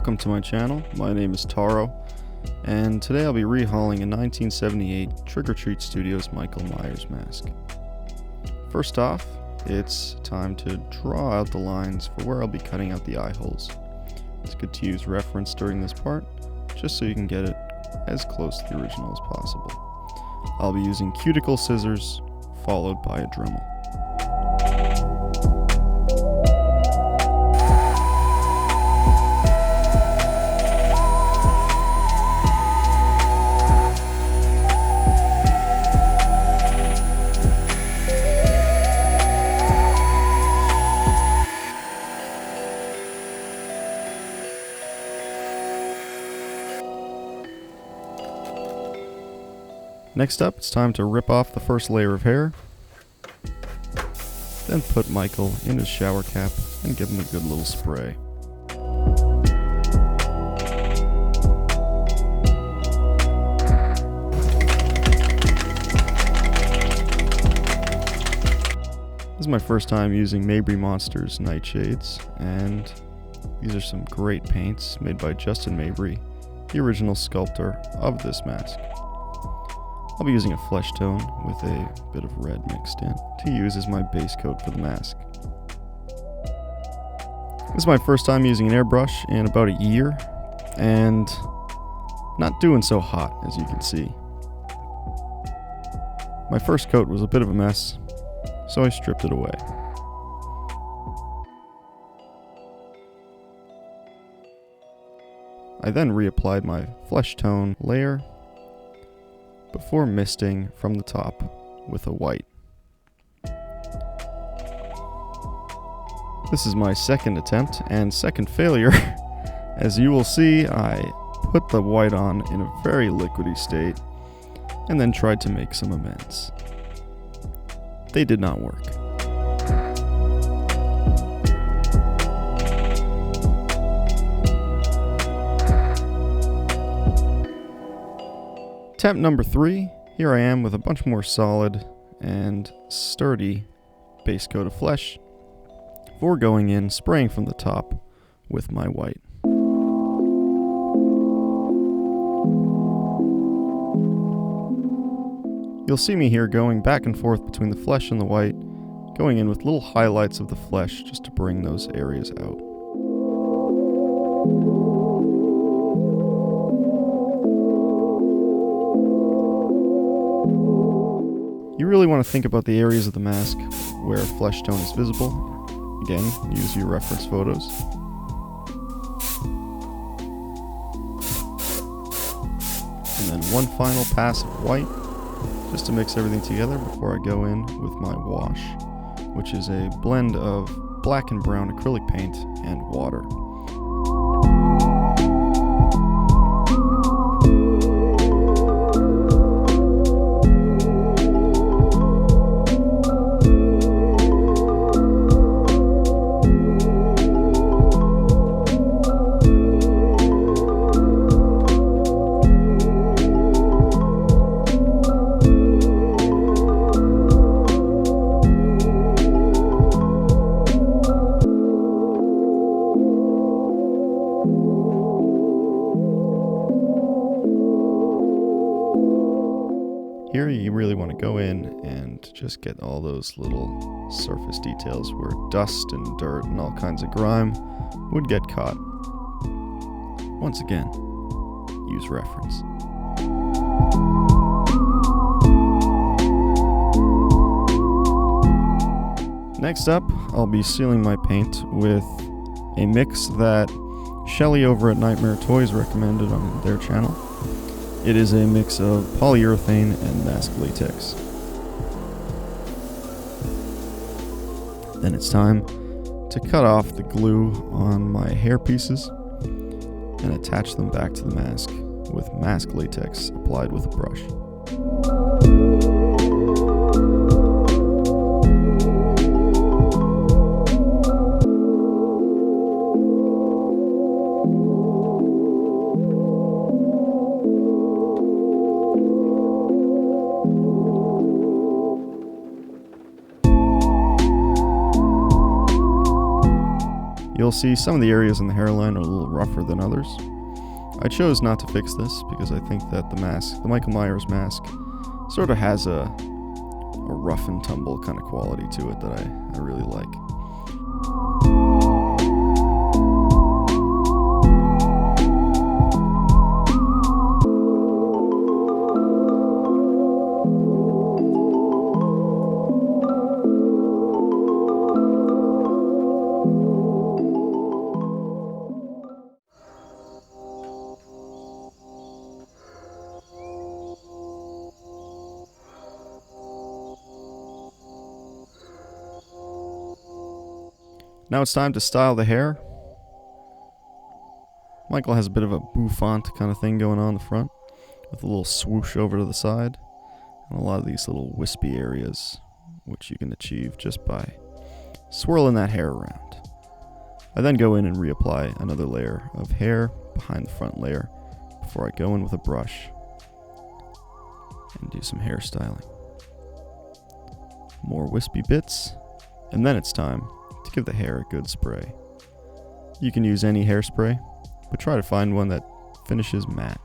Welcome to my channel. My name is Taro, and today I'll be rehauling a 1978 Trick or Treat Studios Michael Myers mask. First off, it's time to draw out the lines for where I'll be cutting out the eye holes. It's good to use reference during this part, just so you can get it as close to the original as possible. I'll be using cuticle scissors, followed by a Dremel. Next up, it's time to rip off the first layer of hair, then put Michael in his shower cap and give him a good little spray. This is my first time using Mabry Monsters nightshades, and these are some great paints made by Justin Mabry, the original sculptor of this mask. I'll be using a flesh tone with a bit of red mixed in to use as my base coat for the mask. This is my first time using an airbrush in about a year, and not doing so hot, as you can see. My first coat was a bit of a mess, so I stripped it away. I then reapplied my flesh tone layer before misting from the top with a white. This is my second attempt and second failure. As you will see, I put the white on in a very liquidy state and then tried to make some amends. They did not work. Attempt number 3, here I am with a bunch more solid and sturdy base coat of flesh before going in, spraying from the top with my white. You'll see me here going back and forth between the flesh and the white, going in with little highlights of the flesh just to bring those areas out. You really want to think about the areas of the mask where flesh tone is visible. Again, use your reference photos. And then one final pass of white, just to mix everything together before I go in with my wash, which is a blend of black and brown acrylic paint and water. Here you really want to go in and just get all those little surface details where dust and dirt and all kinds of grime would get caught. Once again, use reference. Next up, I'll be sealing my paint with a mix that Shelly over at Nightmare Toys recommended on their channel. It is a mix of polyurethane and mask latex. Then it's time to cut off the glue on my hair pieces and attach them back to the mask with mask latex applied with a brush. You'll see some of the areas in the hairline are a little rougher than others. I chose not to fix this because I think that the Michael Myers mask, sort of has a rough and tumble kind of quality to it that I really like. Now it's time to style the hair. Michael has a bit of a bouffant kind of thing going on in the front, with a little swoosh over to the side, and a lot of these little wispy areas, which you can achieve just by swirling that hair around. I then go in and reapply another layer of hair behind the front layer before I go in with a brush and do some hairstyling. More wispy bits, and then it's time to give the hair a good spray. You can use any hairspray, but try to find one that finishes matte.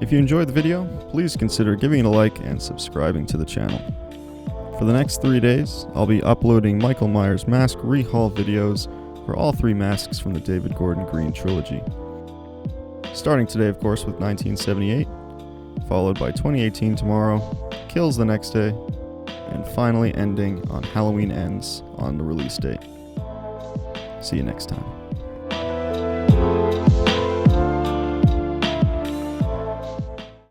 If you enjoyed the video, please consider giving it a like and subscribing to the channel. For the next 3 days, I'll be uploading Michael Myers mask rehaul videos for all 3 masks from the David Gordon Green trilogy. Starting today, of course, with 1978, followed by 2018 tomorrow, Kills the next day, and finally ending on Halloween Ends on the release date. See you next time.